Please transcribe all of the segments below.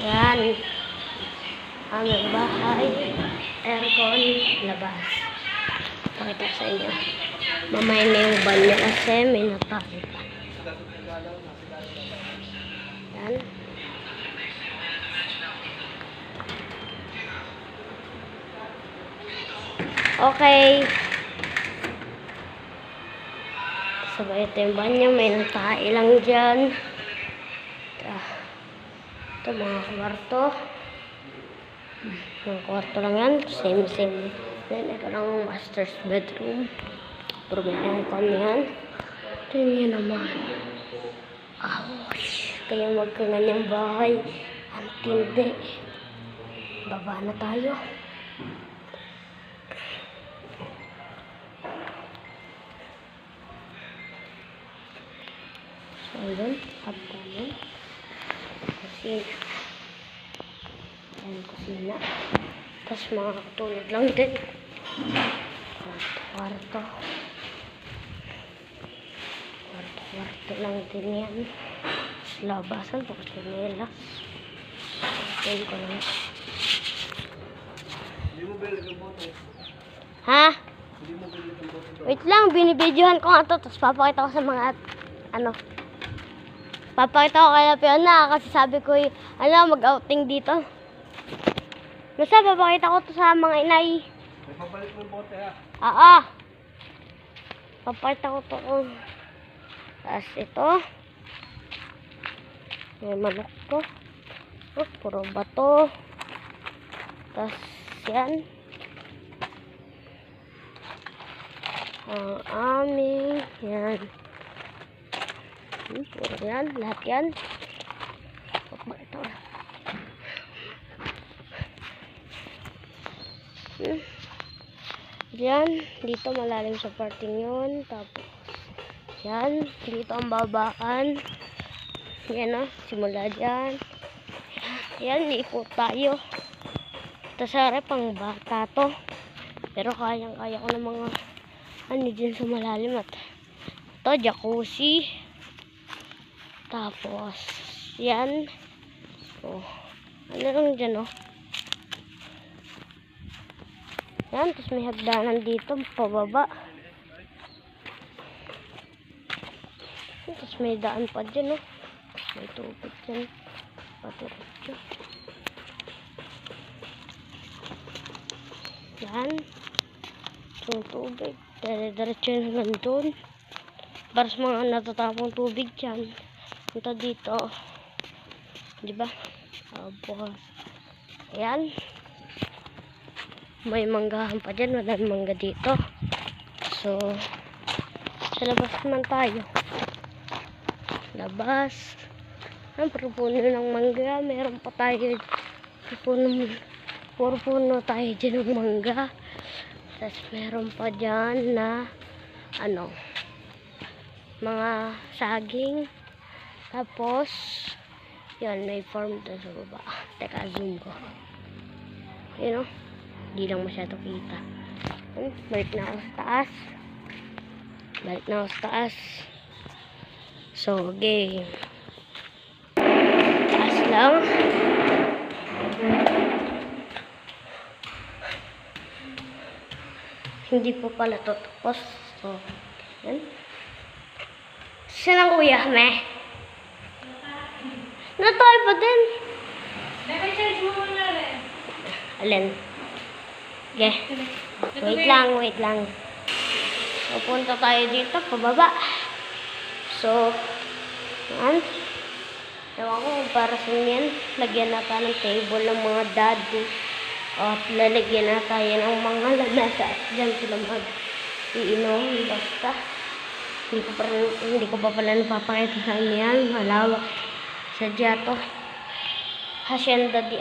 Yan. Aming bahay. Aircon. Labas. Pakita sa inyo. Mamaya na yung banyo kasi may natali pa. Yan. Okay. Sabay ito yung banyo. May natali lang dyan. Ito mga kwarto. Mga kwarto lang yan. Same. Then ito lang master's bedroom. Pero may aircon yan. Ito yun naman. Ouch. Kaya magkaganyang bahay. Ang tindi. Baba na tayo. So yun. Up tayo. Kusina. Ayan, kusina. Tapos mga katulad lang din. Kwarto. Kwarto lang din yan. Tapos labasan. Tapos chinelas. Ayan ko lang. Ha? Wait lang. Binibidyohan ko nga ito. Tapos papakita ko sa mga papakita ko kay Fiona kasi sabi ko mag-outing dito. Basta papakita ko to sa mga inay. May papalit mo yung bote ha? Oo. Papakita ko to. Tapos ito. May manok to. Oh, puro bato. Tapos yan. Ang aming yan. Puro yan. Lahat yan. Papakita ko. Diyan, dito malalim sa parting yun. Tapos, yan, dito ang babaan. Yan o, simula dyan. Yan, ikot tayo. Ito sari, pang bata to. Pero kayang-kaya ko ng mga dyan sa malalim. At ito, jacuzzi. Tapos, yan. Oh, ano lang dyan o. Yan, tapos may hagdanan dito, pababa. Tapos may daan pa dyan, oh. May tubig dyan. Patuloy. Yan. Yung tubig. Dire-diretso yun hanggang doon. Para sa mga natatapong tubig dyan. Punta dito. Diba? Abo. Ayan. May manggahan pa dyan. Walang mangga dito. So, sa labas naman tayo. Labas. Ang puno ng mangga. Meron pa tayo. Puro puno tayo dyan ng mangga. Tapos meron pa dyan na mga saging. Tapos, yan, may farm doon sa baba. Teka, zoom ko. You know? Hindi lang masyado kita. Balik na ako sa taas. So, game. Taas lang. Hindi po pala to tapos. So, yan. Saan ang kuya, me? Natay pa din. Naka-charge mo muna rin. Alin? Okay. Wait lang. Pupunta tayo dito, pababa. So, yan. Ewan ko kung para sa yan. Lagyan na tayo ng table ng mga dado. At lalagyan na tayo ng mga lamesa. At dyan sila mag-iinom. Basta. Hindi ko pa pala napapakita sa inyo yan. Malawak. Sadya to. Hacienda di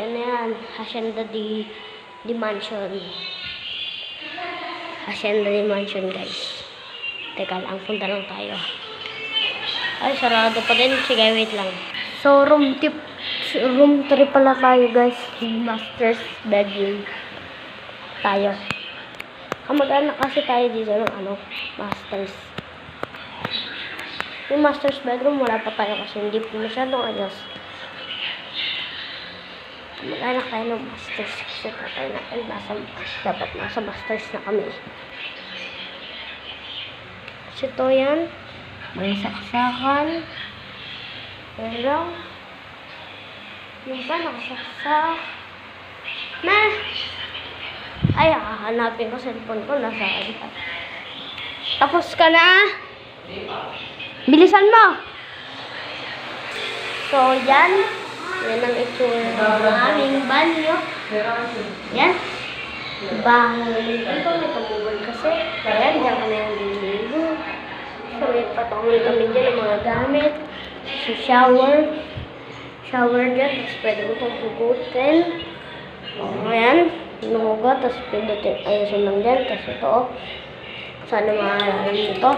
mansion. Hacienda di mansion, guys. Teka lang, punta lang tayo. Ay, sarado pa din. Sige, wait lang. So, room 3 pala tayo, guys. Master's bedroom. Tayo. Kamag-anak kasi tayo dito ng master's. Yung master's bedroom, wala pa tayo kasi hindi po masyadong ayos. Mag-anak tayo ng masters kasi tatay natin dapat nasa masters na kami. Kasi ito yan, may saksakan. Pero, yung pa nakasaksak. Na! Ay, hahanapin ko cellphone ko. Nasaan? Tapos ka na? Bilisan mo! So, yan. Yan ang itsura ng aming banyo. Yan. Baho naman dito. May tumubol kasi. Ayan, dyan kami ang liligo. So, may patungan kami dyan ng mga gamit. So, shower. Shower dyan. Tapos pwede mo itong hugutin. Ayan. Hinuhugot. Tapos pindutin. Ayusin lang dyan. Tapos ito. Sana maaalam nito.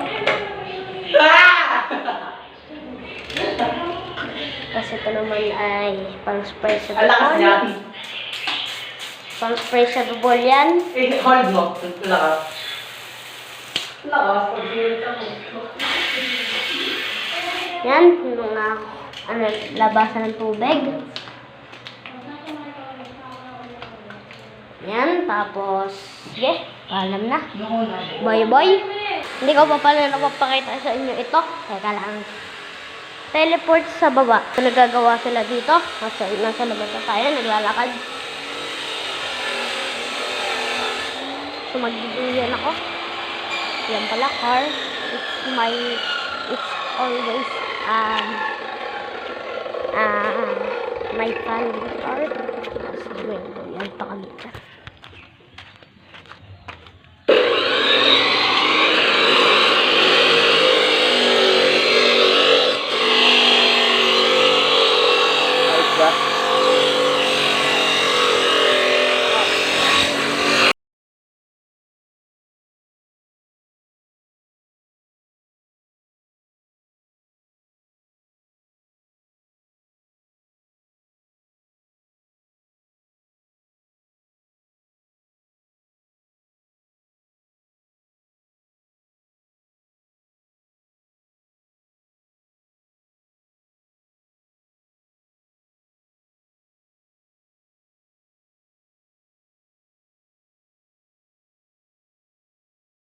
Kasi ito naman ay pang-spray sa bubol. Pang-spray sa bubol yan. Hold mo. Lakas. Lakas. Yan, yung labasan ng tubig. Yan, tapos, sige, paalam na. Boy. Hindi ko pa pala napapakita sa inyo ito. Teka lang. Teleport sa baba. Nagagawa sila dito. Nasa labas na tayo, naglalakad. So, magbibiyan ako. Yan pala, car. It's always, my family car. So, yan pa kami.